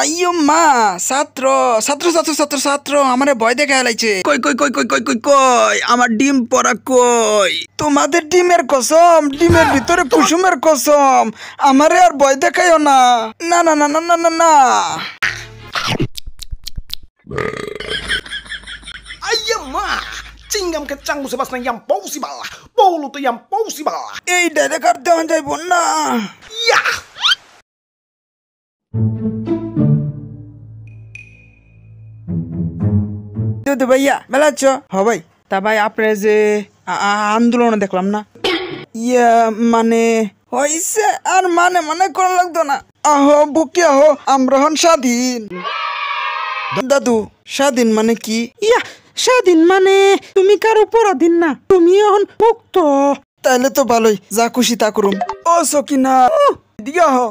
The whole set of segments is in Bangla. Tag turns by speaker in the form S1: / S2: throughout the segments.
S1: আইয়ো মা ছাত্র ছাত্র ছাত্র ছাত্র ছাত্র আমারে ভয় দেখা লাইছে। কই কই কই কই কই কই কই আমার ডিম পড়া কই? তোমাদের ডিমের কসম, ডিমের ভিতরে কুসুমের কসম, আমারে আর ভয় দেখাইও না। না না না না না না না।
S2: Ayo ma, cinggam kecang musuh basna yang possible, polu tuh yang possible.
S1: এই ডাইরেক্ট দেওয়া যাইব না।
S2: Ya.
S1: তো ভাইয়া ভালো আছো? হ ভাই। তা ভাই আপনার যে আন্দোলন দেখলাম না, ইয়া মানে হইছে আর মানে মানে কোন লাগতো না। আহো বুকে আহো, আমরা হন স্বাধীন। দাদু স্বাধীন মানে কি?
S3: ইয়া স্বাধীন মানে তুমি কারো পরাধীন না, তুমি এখন মুক্ত।
S1: তাইলে তো ভালোই, যা খুশি তা করুম। ও সকিনা দিয়া হো।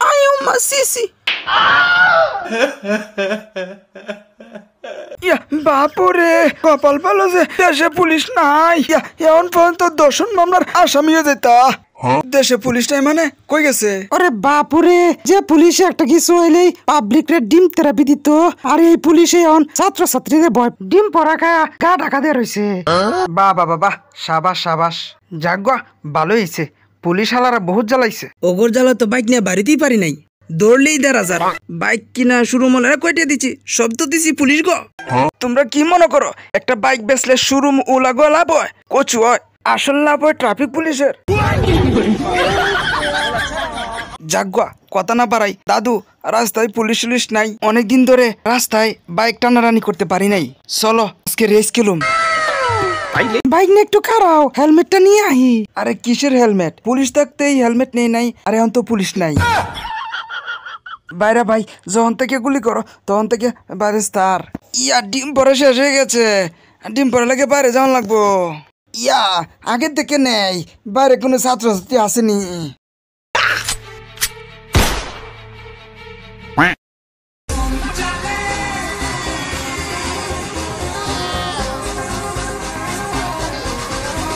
S1: আয়ো মা সিসি। বাপুরে কপাল ভালো যে দেশে পুলিশ নাই। এখন পর্যন্ত দর্শন মামলার আসামিও যেতা। দেশে পুলিশ নাই মানে কই গেছে?
S3: আরে বাপুরে, যে পুলিশে একটা কিছু হইলেই পাবলিক রে ডিম থেরাপি দিত, আর এই পুলিশে এখন ছাত্রছাত্রীদের ভয় ডিম পরাকা গা ঢাকা দিয়ে রয়েছে।
S1: বাহ বাহ বাহ, সাবাস সাবাস। যাগা ভালো হয়েছে, পুলিশ হালারা বহুত জ্বালাইছে। ওগর জ্বালা তো বাইক নিয়ে বাড়িতেই পারি নাই, দৌড়লেই ১,৫০০। বাইক কিনা শুরু মনে কয়টা দিচ্ছি, সব তো দিছি পুলিশ গো। তোমরা কি মনে করো একটা বাইক বেচলে শোরুম ওলা গো লাভ হয়? কচু হয়, আসল লাভ হয় ট্রাফিক পুলিশের। যাগুয়া কথা না পারাই দাদু, রাস্তায় পুলিশ টুলিশ নাই, অনেকদিন ধরে রাস্তায় বাইক টানারানি করতে পারি নাই। চলো আজকে রেস খেলুম।
S3: বাইক নিয়ে একটু খারাও, হেলমেটটা নিয়ে আহি।
S1: আরে কিসের হেলমেট? পুলিশ থাকতেই হেলমেট নেই নাই, আর এখন তো পুলিশ নাই। বাইরে ভাই, যখন থেকে গুলি করো তখন থেকে বাইরে স্টার। ইয়া ডিম পরে শেষ হয়ে গেছে, ডিম পরে লাগে বাইরে যাওয়ান লাগবো। ইয়া আগের থেকে নেই, বাইরে কোনো ছাত্রছাত্রী আসেনি।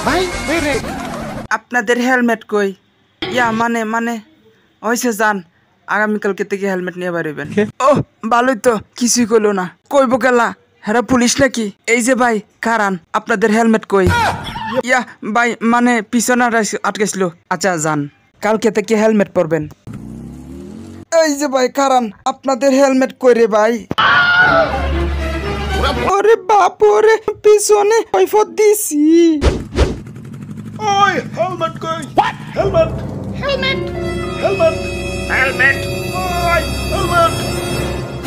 S2: Baik, berek.
S1: আপনাদের হেলমেট কই? ইয়া মানে মানে হয়েছে যান, আগামীকালকে থেকে হেলমেট নিয়ে বেরোবেন। ও ভালোই তো, কিছুই কইলো না। কইব গেলা হেরা পুলিশ নাকি? এই যে ভাই কারান, আপনাদের হেলমেট কই? ইয়া ভাই মানে পিছনে আটকেছিল। আচ্ছা যান, কালকে থেকে হেলমেট পরবেন। এই যে ভাই কারান, আপনাদের হেলমেট কই রে ভাই? ওরে বাপরে, পিছনে কৈফত দিছি।
S2: Oi, helmet koi. What? Helmet. Helmet. Helmet. Helmet. Oi, helmet.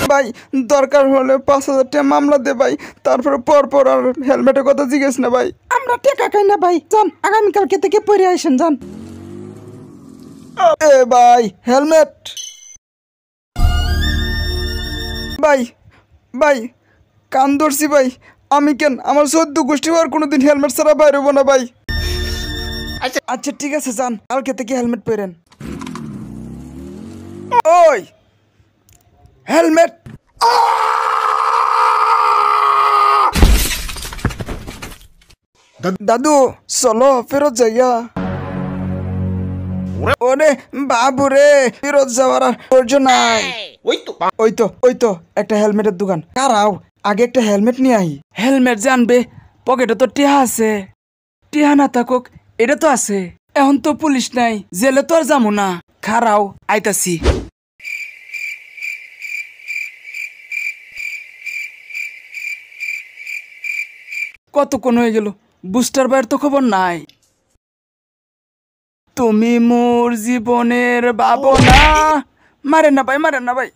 S1: ভাই দরকার হলে ৫,০০০ টাকা মামলা দে ভাই, তারপরে পর আর হেলমেটের কথা জিজ্ঞেস না ভাই।
S3: আমরা টেকা খাই না ভাই, যান আগামীকালকে থেকে পরে আসেন যান।
S1: এ ভাই হেলমেট। ভাই ভাই কান ধরছি ভাই, আমি কেন আমার ১৪ গোষ্ঠী আর কোনোদিন হেলমেট ছাড়া বাইরে হবো না ভাই। আচ্ছা ঠিক আছে যান, কালকে থেকে হেলমেট পরেন। ওই হেলমেট। দাদু চলো ফেরত যাইয়া। ওরে বাবুরে, ফেরত যাওয়ার আর ধৈর্য নাই। ওই তো একটা হেলমেটের দোকান। কারাও আগে একটা হেলমেট নিয়ে আহি। হেলমেট জানবে পকেটে তো টিহা আছে, টিহা না থাকুক এটা তো আছে। এখন তো পুলিশ নাই, জেলে তো আর যাবো না। খারাও আইতাছি। কতক্ষণ হয়ে গেল, বুস্টার ভাইয়ের তো খবর নাই। তুমি মোর জীবনের ভাবনা। মারেন না ভাই, মারেন না ভাই।